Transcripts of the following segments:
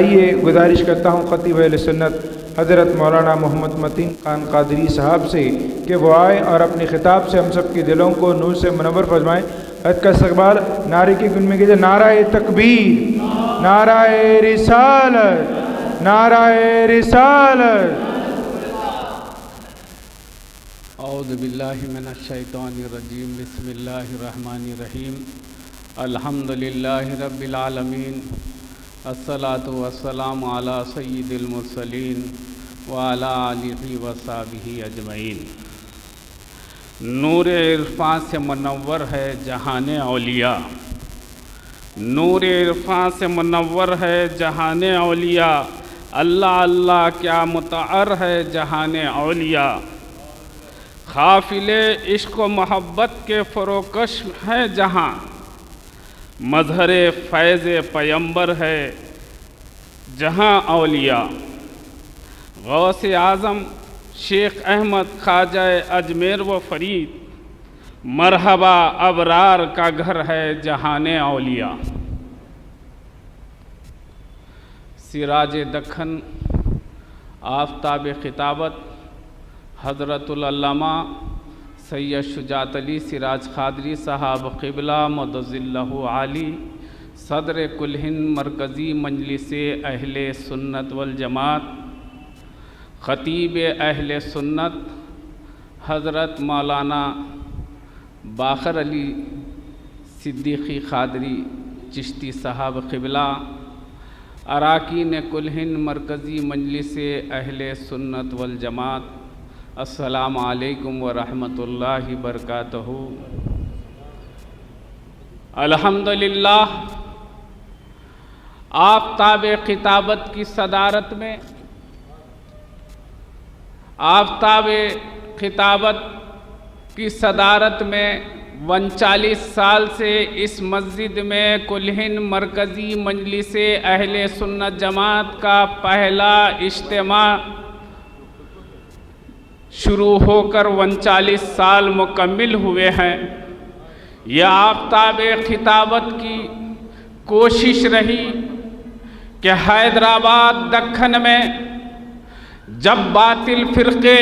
آئیے گزارش کرتا ہوں خطیب اہل سنت حضرت مولانا محمد متین خان قادری صاحب سے کہ وہ آئیں اور اپنی خطاب سے ہم سب کے دلوں کو نور سے منور فرمائیں۔ حج کا استقبال نعرے کی گن میں کیجئے، نعرہ تکبیر، نعرہ رسالت، نعرہ رسالت۔ اعوذ باللہ من الشیطان الرجیم، بسم اللہ الرحمن الرحیم، الحمدللہ رب العالمین، الصلاۃ والسلام علی سید المرسلین وعلی آلہ وصحبہ اجمعین۔ نور عرفان سے منور ہے جہان اولیاء، نور عرفان سے منور ہے جہان اولیاء، اللہ اللہ کیا متعر ہے جہان اولیاء، قافلے عشق و محبت کے فروکش ہیں جہاں، مظہر فیض پیمبر ہے جہاں اولیاء، غوث اعظم شیخ احمد خواجہ اجمیر و فرید، مرحبا ابرار کا گھر ہے جہان اولیاء۔ سراج دکن آفتاب خطابت حضرت العلامہ سید شجاعت علی سراج قادری صاحب قبلہ مدظ اللہ عالی، صدر کل ہند مرکزی مجلس اہل سنت والجماعت، خطیب اہل سنت حضرت مولانا باقر علی صدیقی قادری چشتی صاحب قبلہ، اراکین کل ہند مرکزی مجلس اہل سنت والجماعت، السلام علیکم ورحمۃ اللہ وبرکاتہ۔ الحمدللہ آفتاب خطابت کی صدارت میں، آفتاب خطابت کی صدارت میں 39 سال سے اس مسجد میں کل ہند مرکزی مجلس اہل سنت جماعت کا پہلا اجتماع شروع ہو کر 39 سال مکمل ہوئے ہیں۔ یہ آفتاب خطابت کی کوشش رہی کہ حیدرآباد دکن میں جب باطل فرقے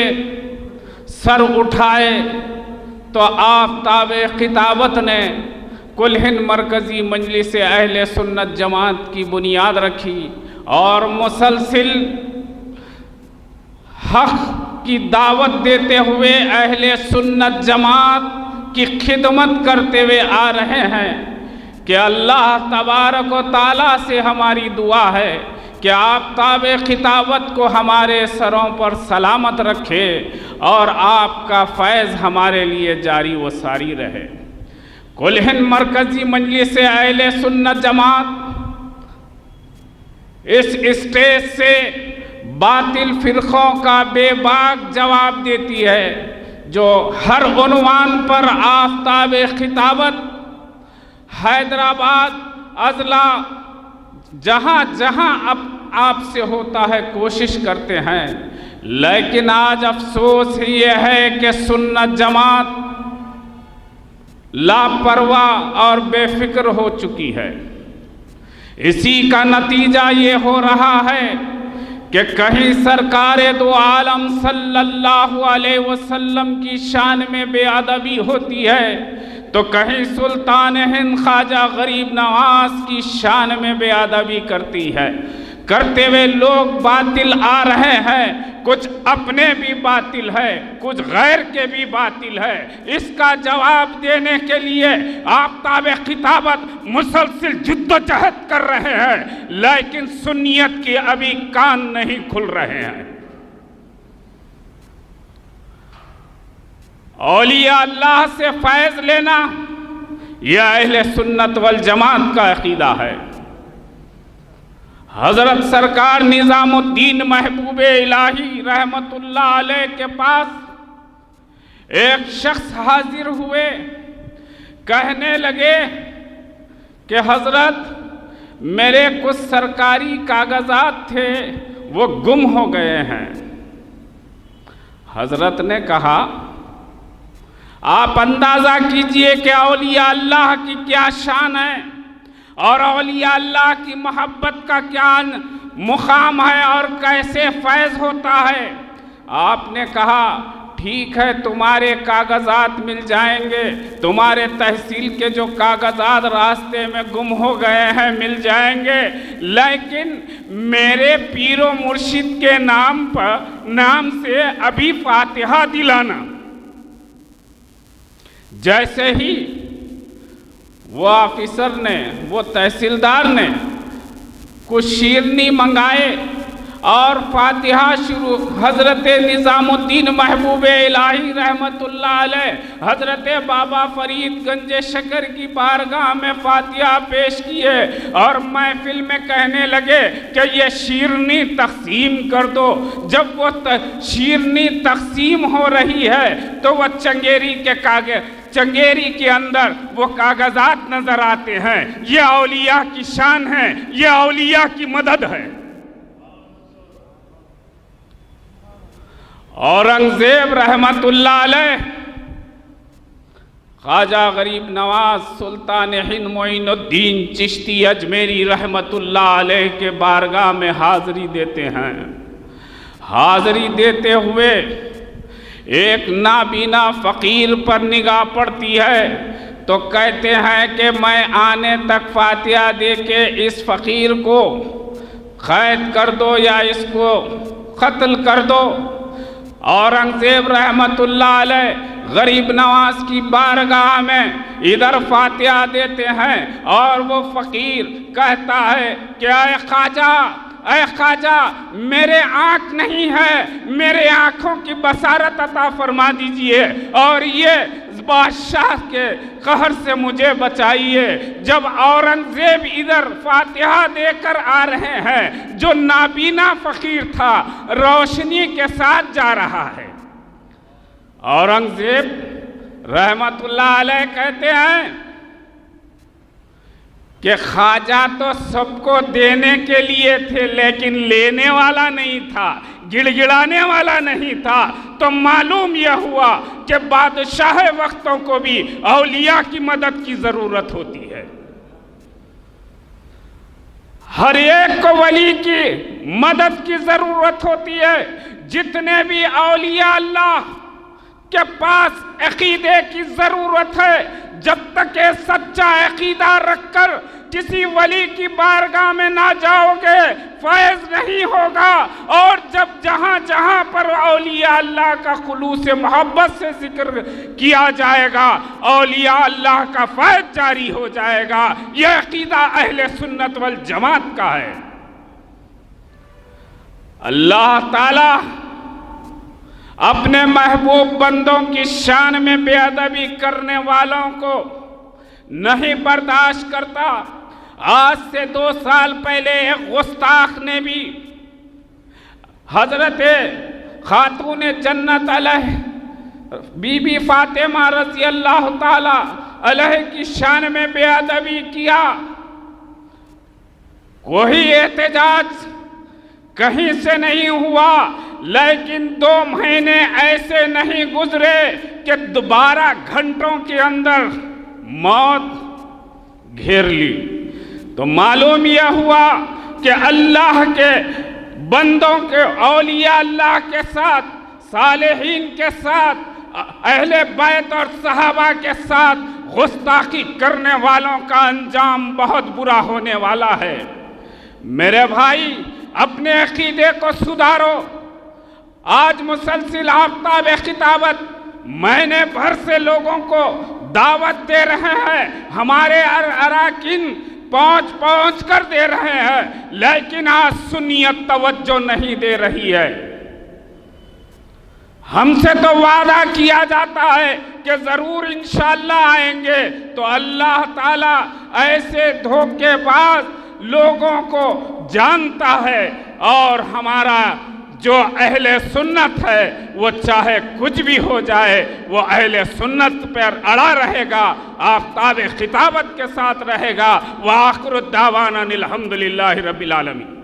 سر اٹھائے تو آفتاب خطابت نے کل ہند مرکزی مجلس اہل سنت جماعت کی بنیاد رکھی اور مسلسل حق کی دعوت دیتے ہوئے اہل سنت جماعت کی خدمت کرتے ہوئے آ رہے ہیں کہ اللہ تبارک و تعالیٰ سے ہماری دعا ہے کہ آفتاب خطابت کو ہمارے سروں پر سلامت رکھے اور آپ کا فیض ہمارے لیے جاری و ساری رہے۔ کل ہند مرکزی مجلس اہل سنت جماعت اس اسٹیج سے باطل فرقوں کا بے باک جواب دیتی ہے، جو ہر عنوان پر آفتاب خطابت حیدرآباد اضلاع جہاں جہاں آپ سے ہوتا ہے کوشش کرتے ہیں، لیکن آج افسوس یہ ہے کہ سنت جماعت لاپرواہ اور بے فکر ہو چکی ہے۔ اسی کا نتیجہ یہ ہو رہا ہے کہ کہیں سرکار دو عالم صلی اللہ علیہ وسلم کی شان میں بے ادبی ہوتی ہے تو کہیں سلطان ہند خواجہ غریب نواز کی شان میں بے ادبی کرتے ہوئے لوگ باطل آ رہے ہیں، کچھ اپنے بھی باطل ہے، کچھ غیر کے بھی باطل ہے۔ اس کا جواب دینے کے لیے آفتاب خطابت مسلسل جد و جہد کر رہے ہیں، لیکن سنیت کے ابھی کان نہیں کھل رہے ہیں۔ اولیاء اللہ سے فیض لینا یہ اہل سنت والجماعت کا عقیدہ ہے۔ حضرت سرکار نظام الدین محبوب الہی رحمت اللہ علیہ کے پاس ایک شخص حاضر ہوئے، کہنے لگے کہ حضرت میرے کچھ سرکاری کاغذات تھے وہ گم ہو گئے ہیں۔ حضرت نے کہا آپ اندازہ کیجئے کہ اولیاء اللہ کی کیا شان ہے اور اولیاء اللہ کی محبت کا کیا मुकाम है और कैसे फैज़ होता है। आपने कहा ठीक है, तुम्हारे कागजात मिल जाएंगे, तुम्हारे तहसील के जो कागजात रास्ते में गुम हो गए हैं मिल जाएंगे, लेकिन मेरे पीरो मुर्शिद के नाम से अभी फातिहा दिलाना। जैसे ही वो ऑफिसर ने, वो तहसीलदार ने कुछ शीरनी मंगाए और फातिहा शुरू। हज़रत निज़ामुद्दीन महबूब इलाही रहमतुल्लाह अलैह हज़रत बाबा फरीद गंज शकर की बारगाह में फातिहा पेश किए और महफिल में कहने लगे कि ये शीरनी तक़सीम कर दो। जब वो शीरनी तक़सीम हो रही है तो वह चंगेरी के अंदर वो कागजात नजर आते हैं। ये औलिया की शान है, ये औलिया की मदद है। औरंगजेब रहमतुल्लाह अलैह ख्वाजा गरीब नवाज सुल्तान हिंद मोइनुद्दीन चिश्ती अजमेरी रहमतुल्लाह अलैह के बारगाह में हाज़री देते हैं। हाज़री देते हुए एक नाबीना फ़कीर पर निगाह पड़ती है तो कहते हैं कि मैं आने तक फातिहा दे के इस फ़कीर को कैद कर दो या इसको कत्ल कर दो। औरंगजेब रहमतुल्लाह अलैह गरीब नवाज की बारगाह में इधर फातिहा देते हैं और वो फ़कीर कहता है कि ऐ ख्वाजा मेरे आँख नहीं है, मेरे आँखों की बसारत अता फरमा दीजिए और ये बादशाह के कहर से मुझे बचाइए। जब औरंगजेब इधर फातिहा देकर आ रहे हैं, जो नाबीना फ़कीर था रोशनी के साथ जा रहा है। औरंगजेब रहमतुल्लाह अलैह कहते हैं कि ख्वाजा तो सबको देने के लिए थे लेकिन लेने वाला नहीं था, गिड़गिड़ाने वाला नहीं था। तो मालूम यह हुआ कि बादशाह वक्तों को भी औलिया की मदद की ज़रूरत होती है। हर एक को वली की मदद की ज़रूरत होती है। जितने भी औलिया अल्लाह के पास अकीदे की ज़रूरत है, जब तक ये सच्चा अकीदा रखकर किसी वली की बारगाह में ना जाओगे फैज़ नहीं होगा। और जब जहाँ जहाँ पर औलिया अल्लाह का खुलूस मोहब्बत से जिक्र किया जाएगा औलिया अल्लाह का फैज़ जारी हो जाएगा। यह अकीदा अहले सुन्नत वल जमात का है। अल्लाह ताला अपने महबूब बंदों की शान में बेअदबी करने वालों को नहीं बर्दाश्त करता। आज से 2 साल पहले एक गुस्ताख ने भी हजरत खातून जन्नत अलैह बीबी फातिमा रज़ी अल्लाह ताला अलैह की शान में बेअदबी किया। कोई एहतजाज कहीं से नहीं हुआ, लेकिन 2 महीने ऐसे नहीं गुजरे कि 12 घंटों के अंदर मौत घेर ली। तो मालूम यह हुआ कि अल्लाह के बंदों के औलिया अल्लाह के साथ, सालेहीन के साथ, अहले बैत और सहाबा के साथ गुस्ताखी करने वालों का अंजाम बहुत बुरा होने वाला है। मेरे भाई अपने अकीदे को सुधारो। आज मुसलसिल आफ्ताब खिताबत महीने भर से लोगों को दावत दे रहे हैं, हमारे अराकीन पहुंच कर दे रहे हैं, लेकिन आज सुन्नियत तवज्जो नहीं दे रही है। हमसे तो वादा किया जाता है कि जरूर इंशाअल्लाह आएंगे, तो अल्लाह ताला ऐसे धोखेबाज लोगों को जानता है। और हमारा जो अहले सुन्नत है वो चाहे कुछ भी हो जाए वो अहले सुन्नत पर अड़ा रहेगा, आफ्ताब खिताबत के साथ रहेगा। व आखिर दावाना अनिल हम्दुलिल्लाहि रब्बिल आलमीन।